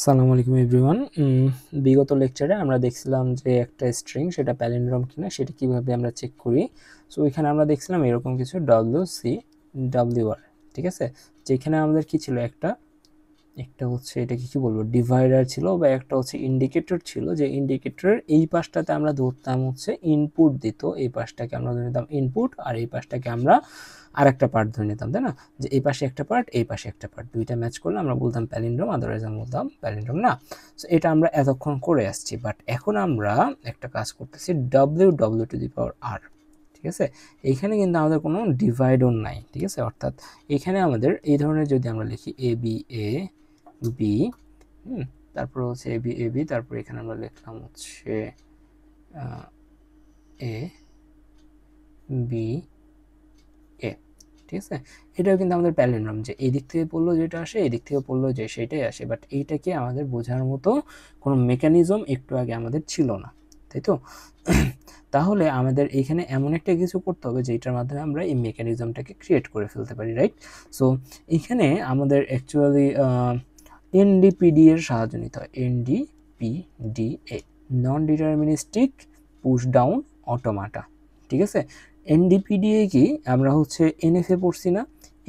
আসসালামু আলাইকুম এভরিওয়ান। বিগত লেকচারে আমরা দেখছিলাম যে একটা স্ট্রিং সেটা প্যালিন্ড্রোম কিনা সেটা কিভাবে আমরা চেক করি। সো এখানে আমরা দেখছিলাম এরকম কিছু WCWR, ঠিক আছে, যেখানে আমাদের কি ছিল, একটা হচ্ছে এটাকে কি বলবো, ডিভাইডার ছিল বা একটা হচ্ছে ইন্ডিকেটর ছিল, যে ইন্ডিকেটরের এই পাশটাতে আমরা ধরতাম হচ্ছে ইনপুট দিত, এই পাশটাকে আমরা ধরে নিতাম ইনপুট, আর এই পাশটাকে আমরা আর একটা পার্ট ধরে নিতাম, তাই না, যে এই পাশে একটা পার্ট এই পাশে একটা পার্ট, দুইটা ম্যাচ করলে আমরা বলতাম প্যালিন্ড্রোম, আদারওয়াইজ আমরা বলতাম প্যালিন্ড্রোম না। সো এটা আমরা এতক্ষণ করে আসছি, বাট এখন আমরা একটা কাজ করতেছি WW⁴, ঠিক আছে। এইখানে কিন্তু আমাদের কোনো ডিভাইডও নাই, ঠিক আছে, অর্থাৎ এখানে আমাদের এই ধরনের যদি আমরা লিখি AB তারপর হচ্ছে AB তারপর এখানে আমরা লিখলাম হচ্ছে AB, ঠিক আছে। এটাও কিন্তু আমাদের প্যালিন্ড্রোম, যে এই দিক থেকে পড়লো যেটা আসে এই দিক থেকে পড়লো যে সেটাই আসে, বাট এইটাকে আমাদের বোঝার মতো কোনো মেকানিজম একটু আগে আমাদের ছিল না, তাই তো। তাহলে আমাদের এখানে এমন একটা কিছু করতে হবে যেটার মাধ্যমে আমরা এই মেকানিজমটাকে ক্রিয়েট করে ফেলতে পারি, রাইট। সো এখানে আমাদের অ্যাকচুয়ালি NDPD এর সাহায্য নিতে হয়। NDPDA, নন ডিটারমিনিস্টিক পুশ ডাউন অটোমাটা, ঠিক আছে। NDPDA কি আমরা হচ্ছে NFA পড়ছি না,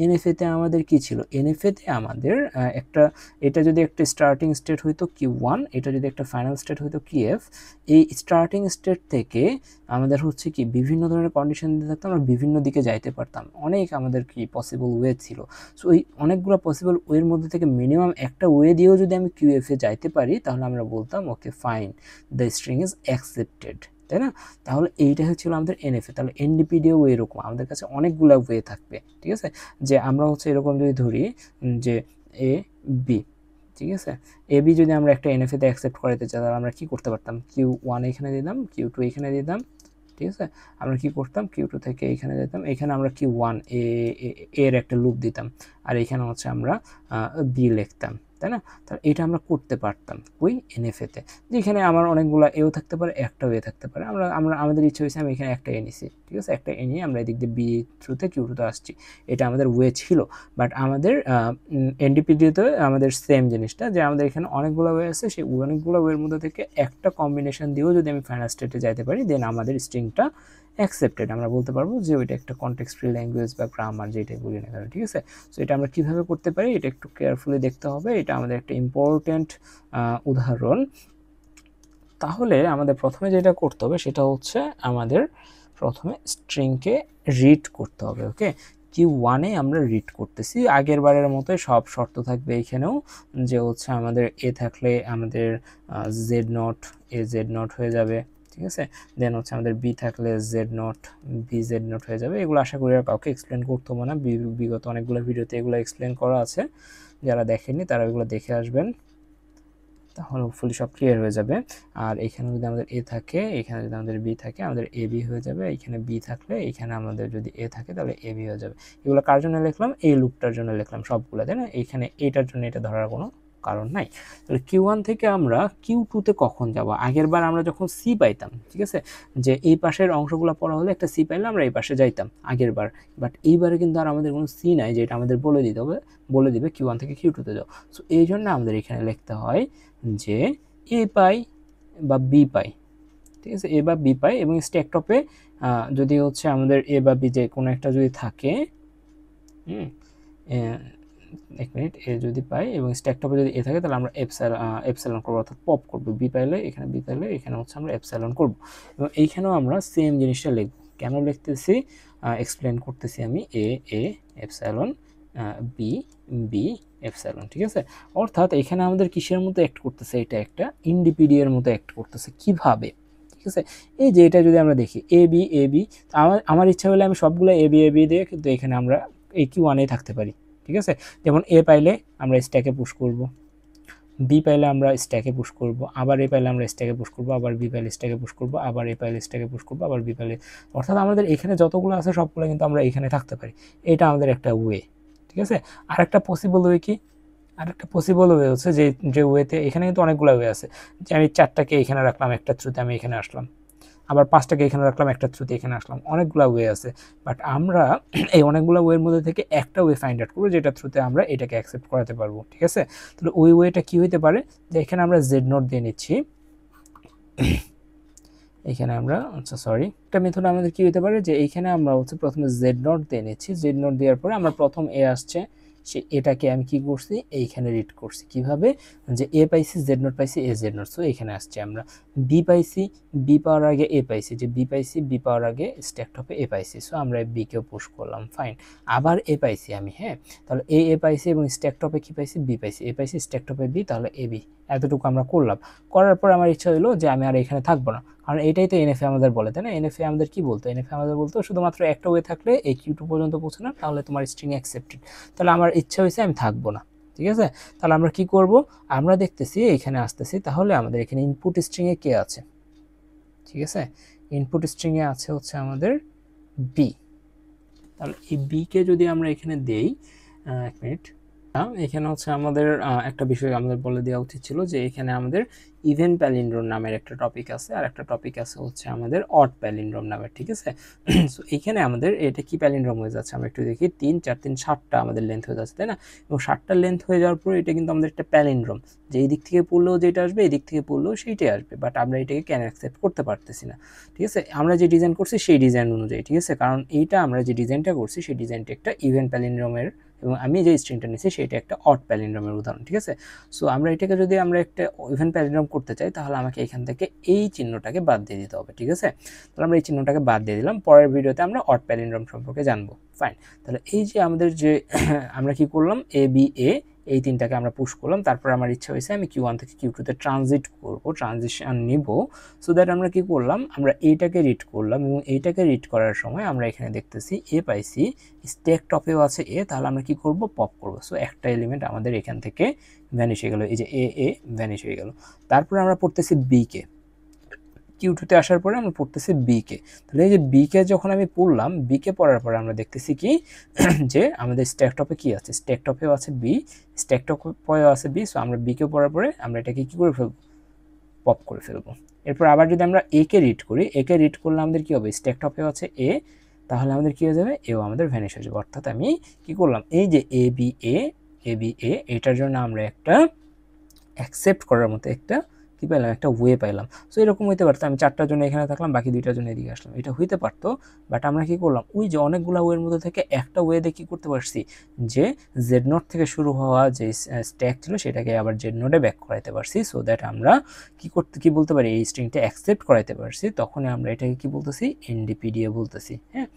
NFA তে আমাদের কি ছিল, NFA তে আমাদের একটা, এটা যদি একটা স্টার্টিং স্টেট হইতো Q1, এটা যদি একটা ফাইনাল স্টেট হইতো QF, এই স্টার্টিং স্টেট থেকে আমাদের হচ্ছে কি বিভিন্ন ধরনের কন্ডিশন দিতে থাকতো, আমরা বিভিন্ন দিকে যাইতে পারতাম, অনেক আমাদের কি পসিবল ওয়ে ছিল। সো এই অনেকগুলো পসিবল ওয়ের মধ্যে থেকে মিনিমাম একটা ওয়ে দিয়েও যদি আমি QF এ যাইতে পারি তাহলে আমরা বলতাম okay fine, the string is accepted, তাই না। তাহলে এইটা হচ্ছিল আমাদের NFA। তাহলে NDPDও এরকম, আমাদের কাছে অনেকগুলো ওয়ে থাকবে, ঠিক আছে। যে আমরা হচ্ছে এরকম যদি ধরি যে AB, ঠিক আছে, AB যদি আমরা একটা NFA তে অ্যাকসেপ্ট করাতে চাই তাহলে আমরা কি করতে পারতাম, Q1 এখানে দিতাম, Q2 এখানে দিতাম, ঠিক আছে। আমরা কি করতাম, Q2 থেকে এখানে যেতাম, এখানে আমরা Q1 এর একটা লুপ দিতাম, আর এখানে হচ্ছে আমরা B লিখতাম, তাই না। তাহলে এটা আমরা করতে পারতাম ওই NFA তে, যেখানে আমার অনেকগুলো এও থাকতে পারে একটাও এ থাকতে পারে, আমরা আমরা আমাদের ইচ্ছে হয়েছে আমি এখানে একটা এ নিছি, ঠিক আছে, একটা এ নিয়ে আমরা এদিক দিয়ে বি থ্রুতে Q2তে আসছি, এটা আমাদের ওয়ে ছিল। বাট আমাদের NDPDতে আমাদের সেম জিনিসটা, যে আমাদের এখানে অনেকগুলো ওয়ে আছে, সেই অনেকগুলো ওয়ের মধ্যে থেকে একটা কম্বিনেশন দিয়েও যদি আমি ফাইনাল স্টেটে যাইতে পারি দেন আমাদের স্ট্রিংটা অ্যাকসেপ্টেড, আমরা বলতে পারবো যে ওইটা একটা কনটেক্সট ফ্রি ল্যাঙ্গুয়েজ বা গ্রামার যেটাই বলি না কেন, ঠিক আছে। সো এটা আমরা কিভাবে করতে পারি এটা একটু কেয়ারফুলি দেখতে হবে, এটা আমাদের একটা ইম্পর্টেন্ট উদাহরণ। তাহলে আমাদের প্রথমে যেটা করতে হবে সেটা হচ্ছে আমাদের প্রথমে স্ট্রিংকে রিড করতে হবে, ওকে। Q1 আমরা রিড করতেছি, আগের বারের মতোই সব শর্ত থাকবে এখানেও, যে হচ্ছে আমাদের এ থাকলে আমাদের Z0 হয়ে যাবে, ঠিক আছে। দেন হচ্ছে আমাদের বি থাকলে Z0 BZ0 হয়ে যাবে। এগুলো আশা করি আর কাউকে এক্সপ্লেন করতে হবে না, বিগত অনেকগুলো ভিডিওতে এগুলো এক্সপ্লেন করা আছে, যারা দেখেননি তারা এগুলো দেখে আসবেন, তাহলে হোপফুলি সব ক্লিয়ার হয়ে যাবে। আর এখানে যদি আমাদের এ থাকে, এখানে যদি আমাদের বি থাকে, আমাদের AB হয়ে যাবে, এখানে বি থাকলে এখানে আমাদের যদি এ থাকে তাহলে AB হয়ে যাবে। এগুলো কার জন্য লিখলাম, এই লুপটার জন্য লিখলাম সবগুলো, তাই না। এখানে এটার জন্য এটা ধরার কোনো কারণ নাই। তাহলে Q1 থেকে আমরা Q2তে কখন যাব, আগের বার আমরা যখন C পাইতাম, ঠিক আছে, যে এই পাশের অংশগুলো পড়া হলে একটা C পাইলে আমরা এই পাশে যাইতাম আগের বার, বাট এইবারে কিন্তু আর আমাদের কোনো C নাই যেটা আমাদের বলে দিতে হবে, বলে দিবে Q1 থেকে Q2তে যাও। সো এই জন্য আমাদের এখানে লিখতে হয় যে এ পাই বা বি পাই, ঠিক আছে, এ বা বি পাই, এবং স্ট্যাক টপে যদি হচ্ছে আমাদের এ বা বি যে কোনো একটা যদি থাকে, এক মিনিট, এ যদি পাই এবং স্ট্যাক টপে যদি এ থাকে তাহলে আমরা এপসাইলন করবো, অর্থাৎ পপ করবো, বি পাইলে এখানে বি পাইলে এখানে হচ্ছে আমরা এপসাইলন করবো, এবং এইখানেও আমরা সেম জিনিসটা লিখবো। কেন লিখতেছি এক্সপ্লেন করতেছি আমি, A epsilon, B B epsilon, ঠিক আছে। অর্থাৎ এখানে আমাদের কিসের মতো অ্যাক্ট করতেছে, এটা একটা NDPD এর মতো অ্যাক্ট করতেছে, কিভাবে, ঠিক আছে। এই যে এটা যদি আমরা দেখি এ বি, আমার ইচ্ছা হলে আমি সবগুলো এ বি দিয়ে কিন্তু এখানে আমরা এই Q1 থাকতে পারি, ঠিক আছে। যেমন এ পাইলে আমরা স্ট্যাকে পুশ করব, বি পাইলে আমরা স্ট্যাকে পুশ করব, আবার এ পাইলে আমরা স্ট্যাকে পুশ করব, আবার বি পাইলে স্ট্যাকে পুশ করব, আবার এ পাইলে স্ট্যাকে পুশ করব, আবার বি পাইলে, অর্থাৎ আমাদের এখানে যতগুলো আছে সবগুলো কিন্তু আমরা এখানে থাকতে পারি, এটা আমাদের একটা ওয়ে, ঠিক আছে। আরেকটা পসিবল ওয়ে কি, আরেকটা পসিবল ওয়ে হচ্ছে যে ওয়েতে এখানে কিন্তু অনেকগুলো ওয়ে আছে, যে আমি 4টাকে এখানে রাখলাম, একটা থ্রুতে আমি এখানে আসলাম, আবার 5টাকে এখানে রাখলাম, একটা থ্রুতে এখানে আসলাম, অনেকগুলো ওয়ে আছে। বাট আমরা এই অনেকগুলো ওয়ের মধ্যে থেকে একটা ওয়ে ফাইন্ড আউট করবো যেটা থ্রুতে আমরা এটাকে অ্যাকসেপ্ট করাতে পারবো, ঠিক আছে? তাহলে ওই ওয়েটা কি হইতে পারে, যে এখানে আমরা জেড নোট দিয়ে নিচ্ছি, এখানে আমরা আচ্ছা সরি একটা মেথড আমাদের কি হতে পারে, যে এইখানে আমরা হচ্ছে প্রথমে জেড নোট দিয়ে নিচ্ছি, জেড নোট দেওয়ার পরে আমরা প্রথম এ আসছে সে এটাকে আমি কি করছি এইখানে রিড করছি, কিভাবে, যে এ পাইছি জেড নোট পাইছি এ জেড নোট, সো এখানে আসছে আমরা বি পাইছি, বি পাওয়ার আগে এ পাইছি, যে বি পাইছি বি পাওয়ার আগে স্ট্যাক টপে এ পাইছি, সো আমরা বি কেও পুশ করলাম, ফাইন। আবার এ পাইছি আমি, হ্যাঁ, তাহলে এ পাইছি এবং স্ট্যাক টপে কি পাইছি বি পাইছি, এ পাইছি স্ট্যাক টপে বি, তাহলে এ বি, এতটুকু আমরা করলাম। করার পর আমার ইচ্ছা হলো যে আমি আর এখানে থাকবো না, কারণ এটাই তো এনএফএ আমাদের বলে, তাই না? এনএফএ আমাদের কি বলতো, এনএফএ আমাদের বলতো শুধুমাত্র একটা ওয়ে থাকলে এই কিউ2 পর্যন্ত পৌঁছানো, তাহলে তোমার স্ট্রিং অ্যাকসেপ্টেড। তাহলে আমার ইচ্ছা হয়েছে আমি থাকবো না, ঠিক আছে? তাহলে আমরা কি করব, আমরা দেখতেছি এখানে আসতেছি, তাহলে আমাদের এখানে ইনপুট স্ট্রিংয়ে কে আছে, ঠিক আছে? ইনপুট স্ট্রিংয়ে আছে হচ্ছে আমাদের বি। তাহলে এই বি কে যদি আমরা এখানে দেই, এক মিনিট, এখানে হচ্ছে আমাদের একটা বিষয় আমাদের বলে দেওয়া উচিত ছিল, যে এখানে আমাদের ইভেন প্যালিন্ড্রোম নামের একটা টপিক আছে, আর একটা টপিক আছে হচ্ছে আমাদের অড প্যালিন্ড্রোম নামের, ঠিক আছে? সো এখানে আমাদের এটা কি প্যালিন্ড্রোম হয়ে যাচ্ছে, আমরা একটু দেখি, 3 4 3 7টা আমাদের লেন্থ হয়ে যাচ্ছে, তাই না? এবং 7টা লেন্থ হয়ে যাওয়ার পর এটা কিন্তু আমাদের একটা প্যালিন্ড্রোম, যে এই দিক থেকে পড়লেও যেটা আসবে এই দিক থেকে পড়লেও সেইটাই আসবে, বাট আমরা এটাকে কেন অ্যাকসেপ্ট করতে পারতেছি না, ঠিক আছে? আমরা যে ডিজাইন করছি সেই ডিজাইন অনুযায়ী, ঠিক আছে? কারণ এইটা আমরা যে ডিজাইনটা করছি সেই ডিজাইনটা একটা ইভেন প্যালিন্ড্রোমের, এবং আমি যে স্ট্রিংটা নিয়েছি সেটা একটা অড প্যালিন্ড্রোমের উদাহরণ, ঠিক আছে? সো আমরা এটাকে যদি আমরা একটা ইভেন প্যালিন্ড্রোম করতে চাই, তাহলে আমাকে এখান থেকে এই চিহ্নটাকে বাদ দিয়ে দিতে হবে, ঠিক আছে? তাহলে আমরা এই চিহ্নটাকে বাদ দিয়ে দিলাম, পরের ভিডিওতে আমরা অড প্যালিন্ড্রোম সম্পর্কে জানবো, ফাইন। তাহলে এই যে আমাদের যে আমরা কি করলাম, এ বি এ এই তিনটাকে আমরা পুশ করলাম, তারপর আমার ইচ্ছা হয়েছে আমি কিউ1 থেকে কিউ2তে ট্রানজিট করব, ট্রানজিশন নিব, সো দ্যাট আমরা কি করলাম, আমরা এইটাকে রিড করলাম, এবং এইটাকে রিড করার সময় আমরা এখানে দেখতেছি এ পাইছি, স্ট্যাক টপেও আছে এ, তাহলে আমরা কি করব, পপ করব, সো একটা এলিমেন্ট আমাদের এখান থেকে ভ্যানিশ হয়ে গেল, এই যে এ ভ্যানিশ হয়ে গেল। তারপরে আমরা পড়তেছি বি কে, কিউ2তে আসার পরে আমরা পড়তেছি বি কে, তাহলে এই যে বি কে যখন আমি পড়লাম, বি কে পড়ার পরে আমরা দেখতেছি কি যে আমাদের স্ট্যাক টপে কি আছে, স্ট্যাক টপেও আছে বি, স্ট্যাক টপেও আছে বি, সো আমরা বি কে পড়ার পরে আমরা এটাকে কি করে ফেলবো, পপ করে ফেলবো। এরপর আবার যদি আমরা এ কে রিড করি, এ কে রিড করলে আমাদের কি হবে, স্ট্যাক টপেও আছে এ, তাহলে আমাদের কি হয়ে যাবে, এও আমাদের ভ্যানিশ হয়ে যাবে। অর্থাৎ আমি কি করলাম, এই যে এ বি এ এটার জন্য আমরা একটা অ্যাকসেপ্ট করার মতো একটা কি পেলাম, একটা ওয়ে পাইলাম। সো এরকম হইতে পারতো আমি 4টার জন্য এখানে থাকলাম, বাকি 2টার জন্য এদিকে আসলাম, এটা হইতে পারতো। বাট আমরা কি করলাম, ওই যে অনেকগুলো ওয়ের মধ্যে থেকে একটা ওয়েতে কি করতে পারছি, যে জেড নোট থেকে শুরু হওয়া যে স্ট্যাক ছিল সেটাকে আবার জেড নোটে ব্যাক করাইতে পারছি, সো দ্যাট আমরা কি বলতে পারি, এই স্ট্রিংটা অ্যাকসেপ্ট করাইতে পারছি। তখনই আমরা এটাকে কি বলতেছি, এনডিপিডিএ বলতেছি, হ্যাঁ।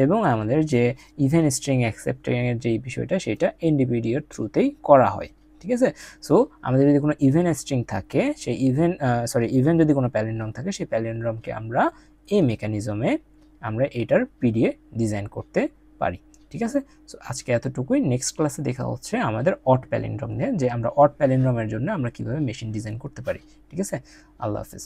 এবং আমাদের যে ইভেন স্ট্রিং অ্যাকসেপ্টিংয়ের যে বিষয়টা, সেটা এনডিপিডিএর থ্রুতেই করা হয়, ঠিক আছে? সো আমাদের যদি কোনো ইভেন স্ট্রিং থাকে, সেই ইভেন যদি কোনো প্যালিন্ড্রোম থাকে, সেই প্যালিন্ড্রোমকে আমরা এই মেকানিজমে আমরা এটার পিডিএ ডিজাইন করতে পারি, ঠিক আছে? সো আজকে এতটুকুই। নেক্সট ক্লাসে দেখা হচ্ছে আমাদের অড প্যালিন্ড্রোম নিয়ে, যে আমরা অড প্যালিন্ড্রোমের জন্য আমরা কিভাবে মেশিন ডিজাইন করতে পারি, ঠিক আছে? আল্লাহ হাফেজ।